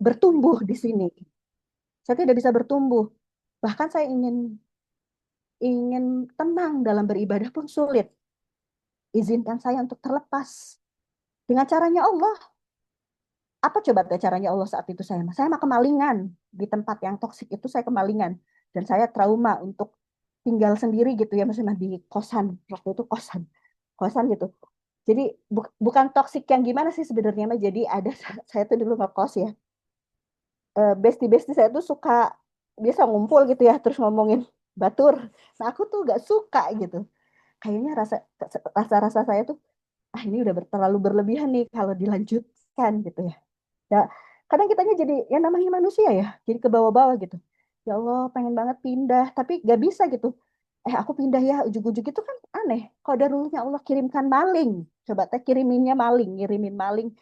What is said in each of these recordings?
bertumbuh di sini. Saya tidak bisa bertumbuh. Bahkan saya ingin ingin tenang dalam beribadah pun sulit. Izinkan saya untuk terlepas dengan caranya Allah. Apa coba deh caranya Allah saat itu saya? Saya mah kemalingan di tempat yang toksik itu saya kemalingan dan saya trauma untuk tinggal sendiri gitu ya, maksudnya di kosan waktu itu kosan kosan gitu. Jadi bukan toksik yang gimana sih sebenarnya mah. Jadi ada saya tuh dulu ngekos ya. Bestie-bestie saya tuh suka biasa ngumpul gitu ya terus ngomongin batur. Nah aku tuh gak suka gitu. Kayaknya rasa-rasa saya tuh ini udah terlalu berlebihan nih kalau dilanjutkan gitu ya. Ya, kadang kitanya jadi yang namanya manusia ya, jadi ke bawah-bawah gitu. Ya Allah, pengen banget pindah, tapi gak bisa gitu. Aku pindah ya, ujug-ujug itu kan aneh. Qadarullah Allah kirimkan maling. Coba teh kiriminnya maling, ngirimin maling.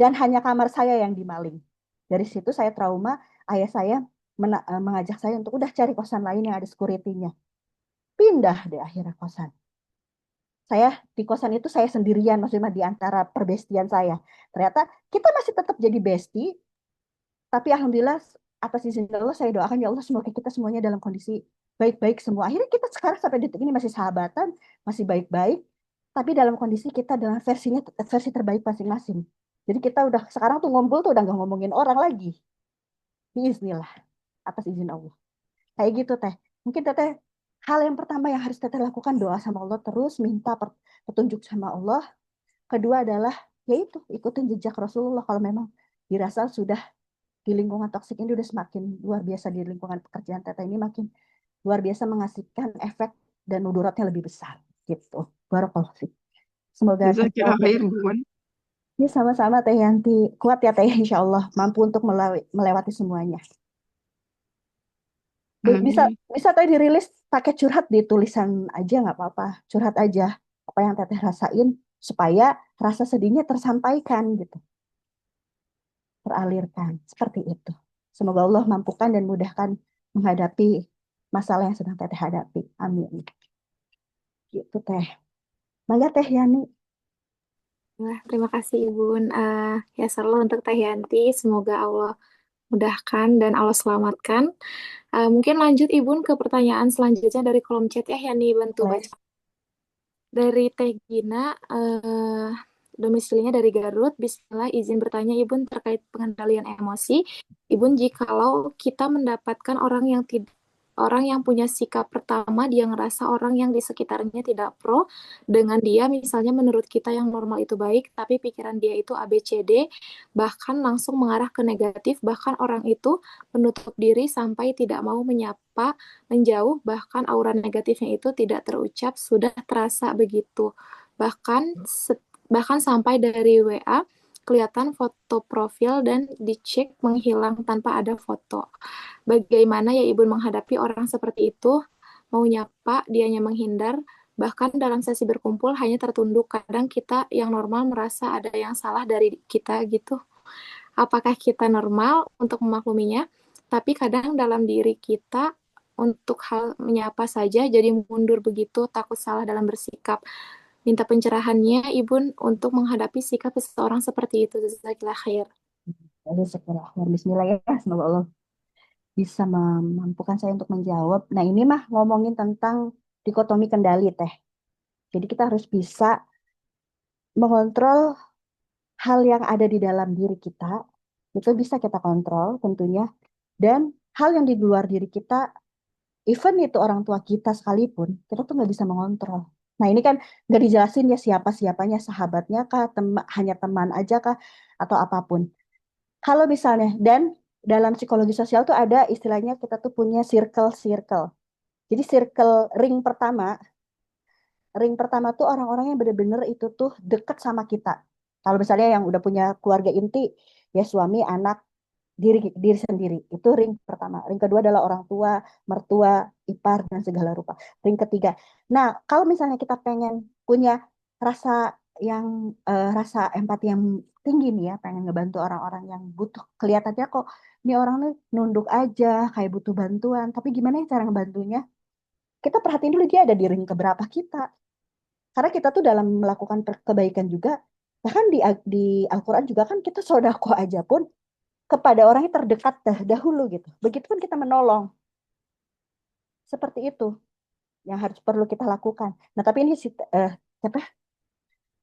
Dan hanya kamar saya yang dimaling. Dari situ saya trauma, ayah saya mengajak saya untuk udah cari kosan lain yang ada security-nya. Pindah deh akhirnya kosan. Saya di kosan itu saya sendirian, maksudnya di antara perbestian saya. Ternyata kita masih tetap jadi bestie, tapi alhamdulillah atas izin Allah saya doakan ya Allah semoga kita semuanya dalam kondisi baik-baik semua. Akhirnya kita sekarang sampai detik ini masih sahabatan, masih baik-baik, tapi dalam kondisi kita dalam versi terbaik masing-masing. Jadi kita udah sekarang tuh ngumpul tuh udah nggak ngomongin orang lagi. Bismillah atas izin Allah. Kayak gitu teh. Mungkin teteh hal yang pertama yang harus teteh lakukan doa sama Allah terus minta petunjuk sama Allah. Kedua adalah yaitu ikutin jejak Rasulullah kalau memang dirasa sudah di lingkungan toksik ini udah semakin luar biasa di lingkungan pekerjaan Teta ini makin luar biasa mengasihkan efek dan mudaratnya lebih besar gitu. Barakallahu fiik. Semoga Jazakillah terjawab ya. khair, Bun. Ini sama-sama Teh Yanti. Kuat ya Teh Insya Allah mampu untuk melewati semuanya. Bisa Amin. bisa Teh dirilis pakai curhat di tulisan aja nggak apa-apa. Curhat aja apa yang Teteh rasain supaya rasa sedihnya tersampaikan gitu, teralirkan seperti itu. Semoga Allah mampukan dan mudahkan menghadapi masalah yang sedang Teteh hadapi. Amin. Gitu Teh. Mangga Teh Yani. Nah, terima kasih Ibu. Ya selalu untuk Teh Yanti, semoga Allah mudahkan dan Allah selamatkan. Mungkin lanjut Ibu ke pertanyaan selanjutnya dari kolom chat ya, Yani bantu Boleh. baca. Dari Teh Gina, domisilinya dari Garut. Bismillah, izin bertanya Ibu terkait pengendalian emosi. Ibu, jikalau kita mendapatkan orang yang punya sikap pertama, dia ngerasa orang yang di sekitarnya tidak pro dengan dia, misalnya menurut kita yang normal itu baik, tapi pikiran dia itu ABCD, bahkan langsung mengarah ke negatif, bahkan orang itu menutup diri sampai tidak mau menyapa, menjauh, bahkan aura negatifnya itu tidak terucap, sudah terasa begitu. Bahkan sampai dari WA kelihatan foto profil dan dicek menghilang tanpa ada foto. Bagaimana ya Ibu menghadapi orang seperti itu? Mau nyapa, dianya menghindar, bahkan dalam sesi berkumpul hanya tertunduk. Kadang kita yang normal merasa ada yang salah dari kita gitu. Apakah kita normal untuk memakluminya? Tapi kadang dalam diri kita untuk hal menyapa saja jadi mundur begitu, takut salah dalam bersikap. Minta pencerahannya Ibu untuk menghadapi sikap seseorang seperti itu. Jazakillah khair. Jadi sekilas Bismillah ya. Semoga Allah bisa memampukan saya untuk menjawab. Nah ini mah ngomongin tentang dikotomi kendali Teh. Jadi kita harus bisa mengontrol hal yang ada di dalam diri kita. Itu bisa kita kontrol tentunya. Dan hal yang di luar diri kita, even itu orang tua kita sekalipun, kita tuh nggak bisa mengontrol. Nah ini kan nggak dijelasin ya siapa-siapanya, sahabatnya kah, hanya teman aja kah, atau apapun. Kalau misalnya, dan dalam psikologi sosial tuh ada istilahnya kita tuh punya circle-circle. Jadi circle ring pertama tuh orang-orang yang bener-bener itu tuh deket sama kita. Kalau misalnya yang udah punya keluarga inti, ya suami, anak, diri diri sendiri. Itu ring pertama. Ring kedua adalah orang tua, mertua, ipar dan segala rupa. Ring ketiga. Nah, kalau misalnya kita pengen punya rasa yang rasa empati yang tinggi nih ya, pengen ngebantu orang-orang yang butuh, kelihatannya kok ini orang nih nunduk aja, kayak butuh bantuan. Tapi gimana ya cara ngebantunya? Kita perhatiin dulu dia ada di ring keberapa kita. Karena kita tuh dalam melakukan kebaikan juga, bahkan di Al-Quran juga kan kita sodako aja pun kepada orang yang terdekat dahulu gitu. Begitupun kita menolong, seperti itu yang harus perlu kita lakukan. Nah, tapi ini si siapa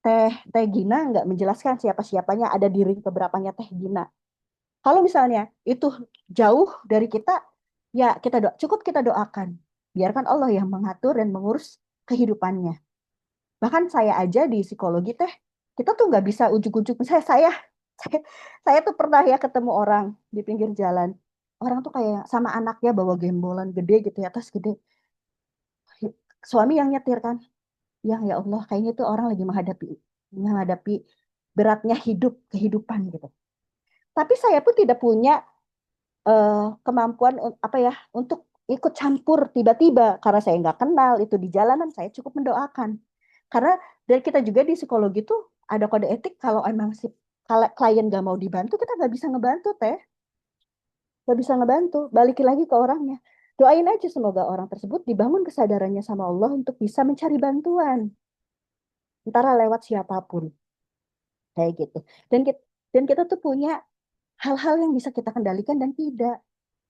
Teh Teh Gina nggak menjelaskan siapa-siapanya, ada di ring keberapanya Teh Gina. Kalau misalnya itu jauh dari kita, ya kita cukup kita doakan. Biarkan Allah yang mengatur dan mengurus kehidupannya. Bahkan saya aja di psikologi teh, kita tuh nggak bisa ujuk-ujuk. Saya, saya tuh pernah ya ketemu orang di pinggir jalan. Orang tuh kayak sama anaknya bawa gembolan gede gitu ya, tas gede. Suami yang nyetir kan. Ya Allah, kayaknya itu orang lagi menghadapi beratnya kehidupan gitu. Tapi saya pun tidak punya eh, kemampuan apa ya untuk ikut campur tiba-tiba karena saya nggak kenal itu di jalanan, saya cukup mendoakan. Karena dari kita juga di psikologi tuh ada kode etik, kalau emang si kalau klien nggak mau dibantu, kita nggak bisa ngebantu teh, nggak bisa ngebantu. Balikin lagi ke orangnya. Doain aja semoga orang tersebut dibangun kesadarannya sama Allah untuk bisa mencari bantuan, entara lewat siapapun, kayak gitu. Dan kita tuh punya hal-hal yang bisa kita kendalikan dan tidak.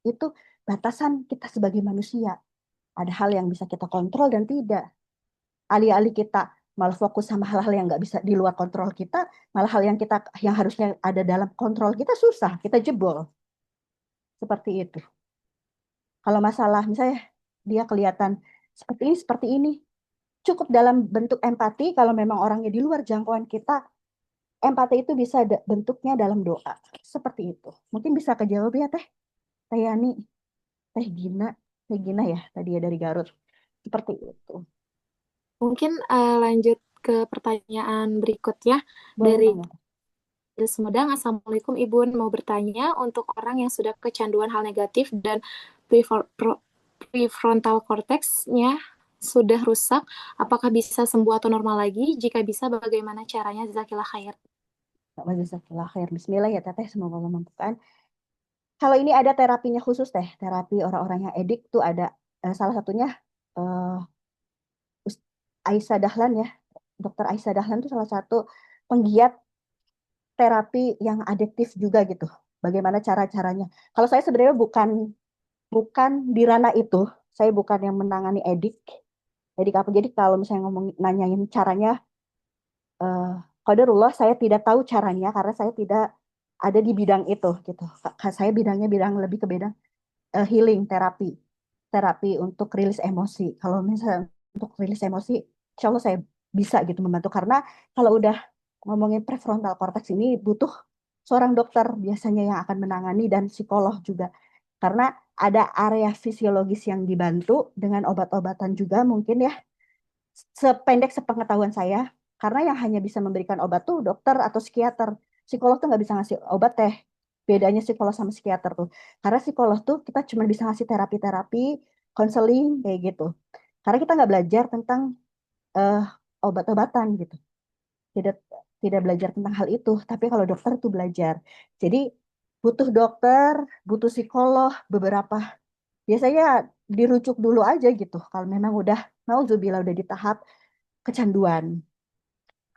Itu batasan kita sebagai manusia. Ada hal yang bisa kita kontrol dan tidak. Alih-alih kita malah fokus sama hal-hal yang nggak bisa di luar kontrol kita, malah hal yang harusnya ada dalam kontrol kita susah, kita jebol. Seperti itu. Kalau masalah misalnya dia kelihatan seperti ini, cukup dalam bentuk empati. Kalau memang orangnya di luar jangkauan kita, empati itu bisa bentuknya dalam doa. Seperti itu. Mungkin bisa kejawab ya Teh Yani, Teh Gina, Teh Gina ya tadi ya dari Garut. Seperti itu. Mungkin lanjut ke pertanyaan berikutnya Boleh dari banget. Sumedang. Assalamualaikum Ibu, mau bertanya untuk orang yang sudah kecanduan hal negatif dan prefrontal cortex-nya sudah rusak, apakah bisa sembuh atau normal lagi? Jika bisa, bagaimana caranya? Jazakillah khair. Jazakallah khair. Bismillah ya Teteh, semoga Allah mampukan. Kalau ini ada terapinya khusus Teh, terapi orang-orang yang edik tuh ada salah satunya eh, Aisyah Dahlan ya. Dokter Aisyah Dahlan tuh salah satu penggiat terapi yang adiktif juga gitu. Bagaimana cara-caranya? Kalau saya sebenarnya bukan bukan di ranah itu, saya bukan yang menangani edik. Edik apa? Jadi kalau misalnya ngomong nanyain caranya, eh qadarullah saya tidak tahu caranya karena saya tidak ada di bidang itu gitu. Saya bidangnya bidang lebih ke bidang healing terapi, terapi untuk rilis emosi. Kalau misalnya untuk rilis emosi, insya Allah saya bisa gitu membantu karena kalau udah ngomongin prefrontal cortex ini butuh seorang dokter biasanya yang akan menangani dan psikolog juga karena ada area fisiologis yang dibantu dengan obat-obatan juga mungkin ya, sependek sepengetahuan saya, karena yang hanya bisa memberikan obat tuh dokter atau psikiater. Psikolog tuh nggak bisa ngasih obat teh. Bedanya psikolog sama psikiater tuh. Karena psikolog tuh kita cuma bisa ngasih terapi-terapi, konseling kayak gitu. Karena kita nggak belajar tentang eh, obat-obatan gitu. Tidak tidak belajar tentang hal itu. Tapi kalau dokter tuh belajar. Jadi butuh dokter, butuh psikolog, beberapa. Biasanya dirujuk dulu aja gitu. Kalau memang udah nauzubillah udah di tahap kecanduan.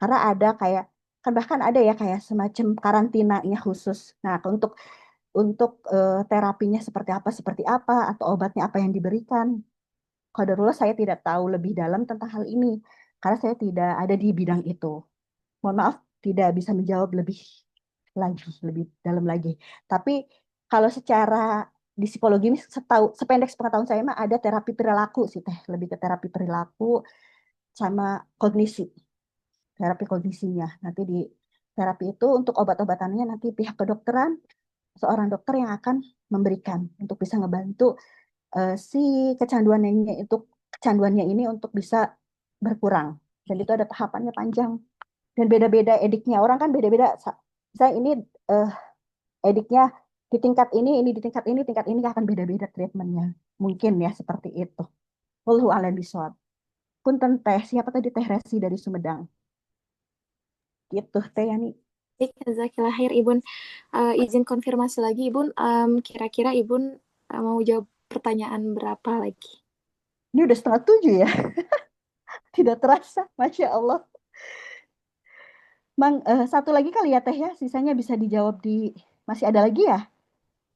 Karena ada kayak kan bahkan ada ya kayak semacam karantinanya khusus. Nah, terapinya seperti apa atau obatnya apa yang diberikan. Qadarullah saya tidak tahu lebih dalam tentang hal ini karena saya tidak ada di bidang itu. Mohon maaf tidak bisa menjawab lebih dalam lagi. Tapi kalau secara di psikologi ini sependek sepengetahuan saya mah ada terapi perilaku sih Teh, lebih ke terapi perilaku sama kognisi, terapi kognisinya. Nanti di terapi itu untuk obat-obatannya nanti pihak kedokteran, seorang dokter yang akan memberikan untuk bisa ngebantu si kecanduannya ini untuk bisa berkurang. Dan itu ada tahapannya panjang dan beda-beda ediknya. Orang kan beda-beda. Saya ini eh, ediknya di tingkat ini di tingkat ini akan beda-beda treatmentnya. Mungkin ya seperti itu. Wallahu a'lam bishawab. Punten teh, siapa tadi Teh Resi dari Sumedang? Gitu, Teh Yani. Baik, jazakillah khair Ibu. Izin konfirmasi lagi Ibu, kira-kira Ibu mau jawab pertanyaan berapa lagi? Ini udah setengah tujuh ya, tidak terasa, Masya Allah. Mang, satu lagi kali ya Teh ya, sisanya bisa dijawab masih ada lagi ya?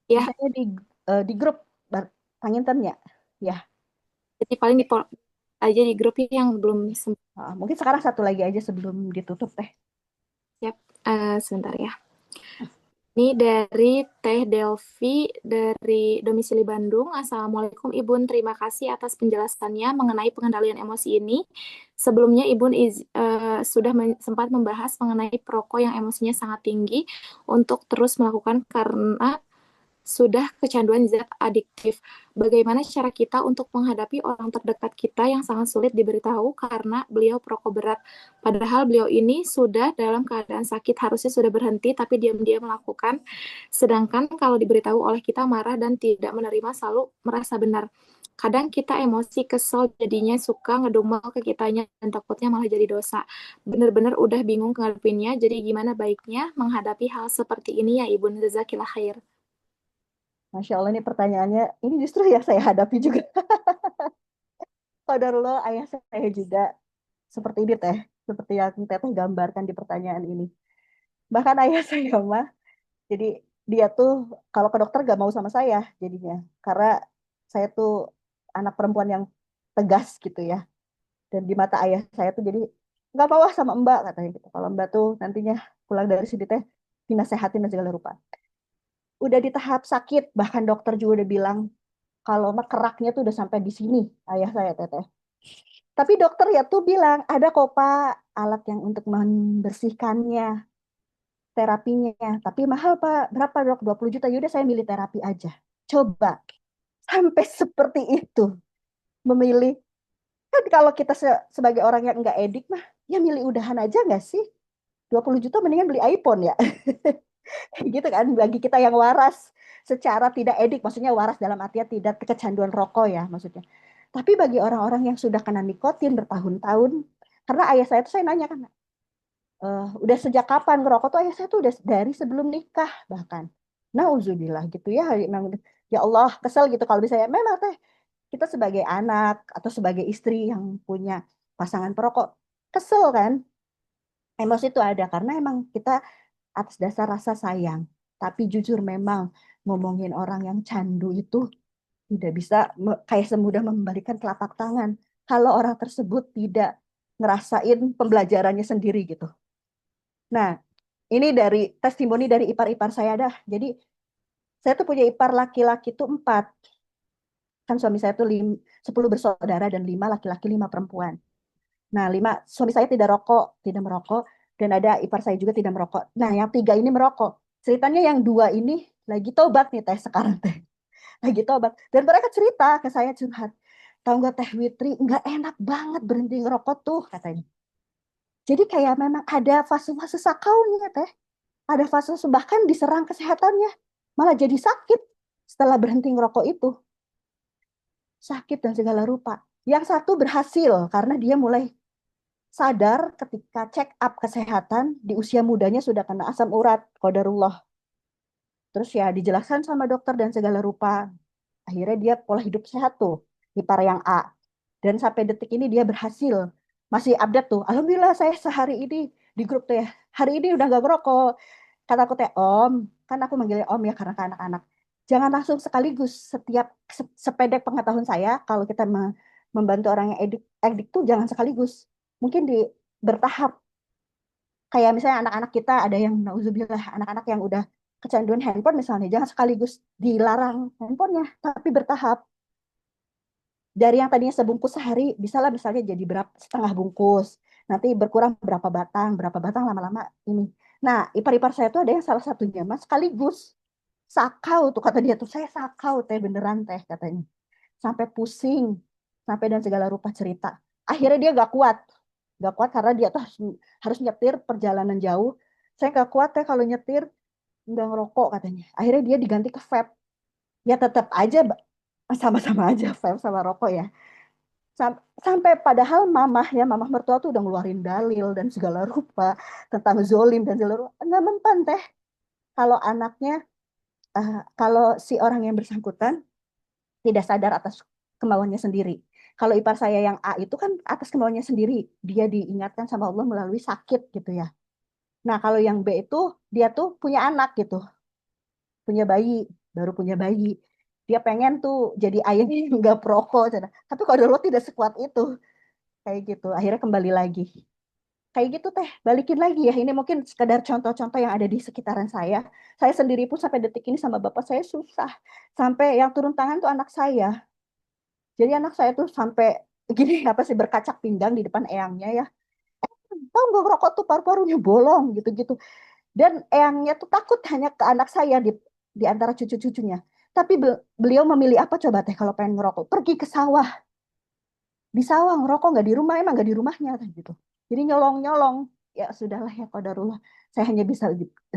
Ya, Misalnya di grup panginten ya. Ya, jadi paling di aja di grup yang belum sempat. mungkin sekarang satu lagi aja sebelum ditutup teh. Siap. Sebentar ya. Ini dari Teh Delvi dari domisili Bandung. Assalamualaikum Ibu, terima kasih atas penjelasannya mengenai pengendalian emosi ini. Sebelumnya Ibu sudah sempat membahas mengenai perokok yang emosinya sangat tinggi untuk terus melakukan karena sudah kecanduan zat adiktif. Bagaimana cara kita untuk menghadapi orang terdekat kita yang sangat sulit diberitahu karena beliau perokok berat. Padahal beliau ini sudah dalam keadaan sakit, harusnya sudah berhenti, tapi diam-diam melakukan. Sedangkan kalau diberitahu oleh kita marah dan tidak menerima, selalu merasa benar. Kadang kita emosi, kesel, jadinya suka ngedumel ke kitanya dan takutnya malah jadi dosa. Bener-bener udah bingung ngadepinnya, jadi gimana baiknya menghadapi hal seperti ini ya Ibu? Jazakillah khair. Masya Allah ini pertanyaannya, ini justru yang saya hadapi juga. Qadarullah ayah saya juga seperti ini teh, seperti yang teteh gambarkan di pertanyaan ini. Bahkan ayah saya mah, jadi dia tuh kalau ke dokter gak mau sama saya jadinya, karena saya tuh anak perempuan yang tegas gitu ya. Dan di mata ayah saya tuh jadi nggak mau ah sama Mbak katanya gitu. Kalau Mbak tuh nantinya pulang dari sini teh dinasehatin dan segala rupa. Udah di tahap sakit, bahkan dokter juga udah bilang kalau mah keraknya tuh udah sampai di sini ayah saya teteh. Tapi dokter ya tuh bilang ada kok Pak alat yang untuk membersihkannya, terapinya. Tapi mahal Pak, berapa dok? 20 juta. Yaudah saya milih terapi aja. Coba sampai seperti itu memilih. Kan kalau kita sebagai orang yang nggak edik mah, ya milih udahan aja nggak sih? 20 juta mendingan beli iPhone ya. Gitu kan, bagi kita yang waras secara tidak edik, maksudnya waras dalam artian tidak kecanduan rokok ya maksudnya. Tapi bagi orang-orang yang sudah kena nikotin bertahun-tahun, karena ayah saya tuh saya nanya kan, udah sejak kapan ngerokok tuh ayah saya tuh udah dari sebelum nikah bahkan. Nauzubillah gitu ya. Ya Allah kesel gitu kalau misalnya memang teh kita sebagai anak atau sebagai istri yang punya pasangan perokok kesel kan, emosi itu ada karena emang kita atas dasar rasa sayang. Tapi jujur memang ngomongin orang yang candu itu tidak bisa kayak semudah membalikan telapak tangan kalau orang tersebut tidak ngerasain pembelajarannya sendiri gitu. Nah, ini dari testimoni dari ipar-ipar saya dah. Jadi saya tuh punya ipar laki-laki tuh empat. Kan suami saya tuh 10 bersaudara dan 5 laki-laki 5 perempuan. Nah, 5 suami saya tidak rokok, tidak merokok, dan ada ipar saya juga tidak merokok. Nah, yang 3 ini merokok. Ceritanya yang 2 ini lagi tobat nih teh sekarang teh. Lagi tobat. Dan mereka cerita ke saya curhat. Tahu nggak Teh Witri, nggak enak banget berhenti ngerokok tuh katanya. Jadi kayak memang ada fase-fase sakaunya teh. Ada fase bahkan diserang kesehatannya. Malah jadi sakit setelah berhenti ngerokok itu. Sakit dan segala rupa. Yang satu berhasil karena dia mulai sadar ketika check up kesehatan di usia mudanya sudah kena asam urat, qadarullah. Terus ya dijelaskan sama dokter dan segala rupa. Akhirnya dia pola hidup sehat tuh, ipar yang A. Dan sampai detik ini dia berhasil. Masih update tuh. Alhamdulillah saya sehari ini di grup tuh ya. Hari ini udah gak ngerokok. Kata aku teh Om, kan aku manggilnya Om ya karena ke anak-anak. Jangan langsung sekaligus setiap sepedek pengetahuan saya kalau kita membantu orang yang edik tuh jangan sekaligus. Mungkin bertahap. Kayak misalnya anak-anak kita ada yang nauzubillah anak-anak yang udah kecanduan handphone misalnya jangan sekaligus dilarang handphonenya tapi bertahap dari yang tadinya sebungkus sehari bisalah misalnya jadi berapa setengah bungkus nanti berkurang berapa batang lama-lama ini. Nah ipar-ipar saya tuh ada yang salah satunya mas sekaligus sakau tuh kata dia tuh saya sakau teh beneran teh katanya sampai pusing sampai dan segala rupa cerita akhirnya dia gak kuat karena dia tuh harus nyetir perjalanan jauh. Saya gak kuat ya kalau nyetir nggak ngerokok katanya. Akhirnya dia diganti ke vape. Ya tetap aja sama-sama aja vape sama rokok ya. Sampai padahal mamah ya mamah mertua tuh udah ngeluarin dalil dan segala rupa tentang zolim dan segala rupa. Nggak mempan teh kalau anaknya kalau si orang yang bersangkutan tidak sadar atas kemauannya sendiri. Kalau ipar saya yang A itu kan atas kemauannya sendiri, dia diingatkan sama Allah melalui sakit gitu ya. Nah, kalau yang B itu dia tuh punya anak gitu, punya bayi. baru punya bayi. Dia pengen tuh jadi ayah yang nggak perokok, cina. Tapi qadarullah tidak sekuat itu, kayak gitu. Akhirnya kembali lagi. Kayak gitu teh, balikin lagi ya. Ini mungkin sekedar contoh-contoh yang ada di sekitaran saya. Saya sendiri pun sampai detik ini sama bapak saya susah. Sampai yang turun tangan tuh anak saya. Jadi anak saya tuh sampai gini apa sih berkacak pinggang di depan eyangnya ya. Tahu nggak ngerokok tuh paru-parunya bolong gitu-gitu. Dan eyangnya tuh takut hanya ke anak saya di antara cucu-cucunya. Tapi beliau memilih apa coba teh kalau pengen ngerokok? Pergi ke sawah. Di sawah ngerokok nggak di rumah, emang nggak di rumahnya teh gitu. Jadi nyolong-nyolong. Ya sudahlah ya qadarullah. Saya hanya bisa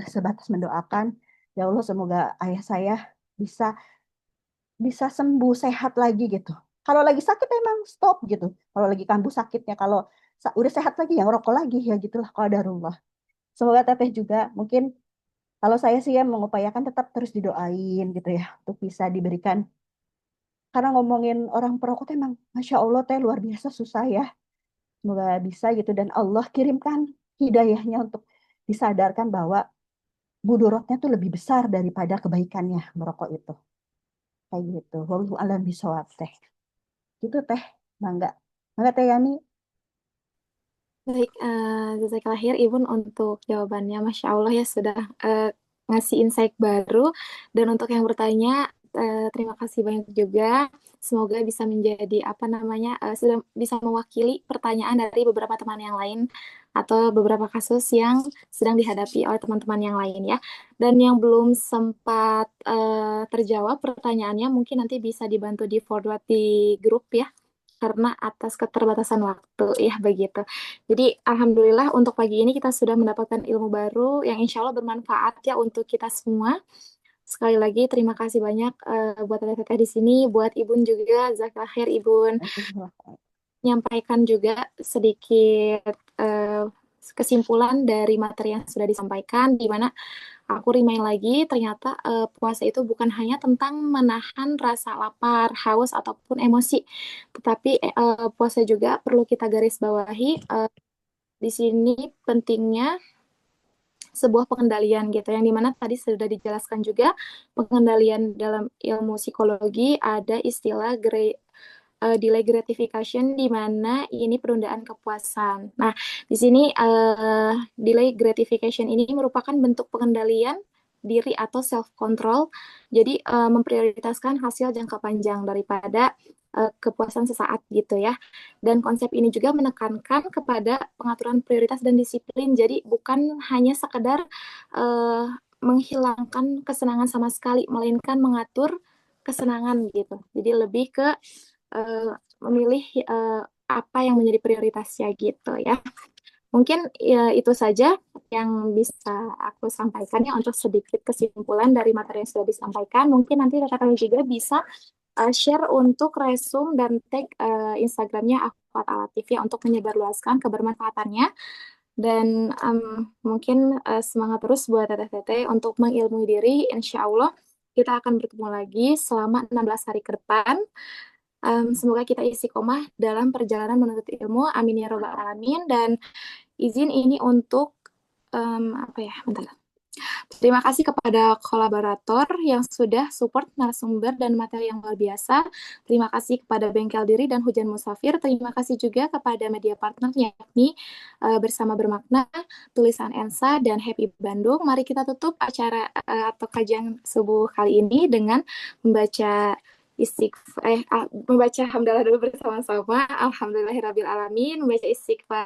sebatas mendoakan. Ya Allah semoga ayah saya bisa bisa sembuh sehat lagi gitu. Kalau lagi sakit emang stop gitu. Kalau lagi kambuh sakitnya, kalau udah sehat lagi ya ngerokok lagi ya gitulah qadarullah. Semoga teteh juga mungkin kalau saya sih ya mengupayakan tetap terus didoain gitu ya untuk bisa diberikan. Karena ngomongin orang perokok tuh emang Masya Allah teh luar biasa susah ya. Semoga bisa gitu dan Allah kirimkan hidayahnya untuk disadarkan bahwa mudorotnya tuh lebih besar daripada kebaikannya merokok itu. Kayak gitu. Wallahu a'lam bishawab teh. Gitu teh. Mangga. Mangga teh Yani. Baik, jazakallah khair Ibu untuk jawabannya. Masya Allah ya sudah ngasih insight baru. Dan untuk yang bertanya, terima kasih banyak juga. Semoga bisa menjadi apa namanya, sudah bisa mewakili pertanyaan dari beberapa teman yang lain atau beberapa kasus yang sedang dihadapi oleh teman-teman yang lain ya. Dan yang belum sempat terjawab pertanyaannya, mungkin nanti bisa dibantu di forward di grup ya karena atas keterbatasan waktu ya begitu. Jadi alhamdulillah untuk pagi ini kita sudah mendapatkan ilmu baru yang insya Allah bermanfaat ya untuk kita semua. Sekali lagi terima kasih banyak buat teteh di sini, buat Ibun juga, Zakir Khair Ibun menyampaikan juga sedikit kesimpulan dari materi yang sudah disampaikan, di mana aku remind lagi, ternyata puasa itu bukan hanya tentang menahan rasa lapar, haus, ataupun emosi, tetapi puasa juga perlu kita garis bawahi. Di sini pentingnya sebuah pengendalian gitu, yang dimana tadi sudah dijelaskan juga pengendalian dalam ilmu psikologi ada istilah delay gratification di mana ini penundaan kepuasan. Nah, di sini delay gratification ini merupakan bentuk pengendalian diri atau self control. Jadi memprioritaskan hasil jangka panjang daripada kepuasan sesaat gitu ya. Dan konsep ini juga menekankan kepada pengaturan prioritas dan disiplin. Jadi bukan hanya sekedar uh, menghilangkan kesenangan sama sekali, melainkan mengatur kesenangan gitu. Jadi lebih ke memilih apa yang menjadi prioritasnya gitu ya. Mungkin ya, itu saja yang bisa aku sampaikan ya untuk sedikit kesimpulan dari materi yang sudah disampaikan. Mungkin nanti rekan-rekan juga bisa share untuk resume dan tag Instagramnya Akwat Alatif ya untuk menyebarluaskan kebermanfaatannya. Dan mungkin semangat terus buat teteh-teteh untuk mengilmui diri. Insya Allah kita akan bertemu lagi selama 16 hari ke depan. Semoga kita istiqomah dalam perjalanan menuntut ilmu. Amin ya robbal alamin. Dan izin ini untuk apa ya? Bentar. Terima kasih kepada kolaborator yang sudah support narasumber dan materi yang luar biasa. Terima kasih kepada Bengkel Diri dan Hujan Musafir. Terima kasih juga kepada media partner yakni Bersama Bermakna, Tulisan Ensa, dan Happy Bandung. Mari kita tutup acara atau kajian subuh kali ini dengan membaca membaca hamdalah dulu bersama-sama. Alhamdulillahirabbil alamin. Membaca istighfar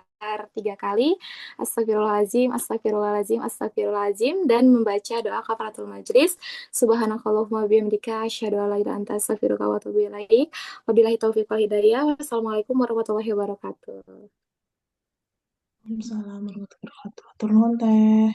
3 kali. Astagfirullahaladzim, astagfirullahaladzim, astagfirullahaladzim, dan membaca doa kafaratul majlis. Subhanakallahumma bihamdika asyhadu an la ilaha illa anta astaghfiruka wa atubu ilaik. Wabillahi taufiq wal hidayah. Wassalamualaikum warahmatullahi wabarakatuh. Waalaikumsalam warahmatullahi wabarakatuh. Turun teh.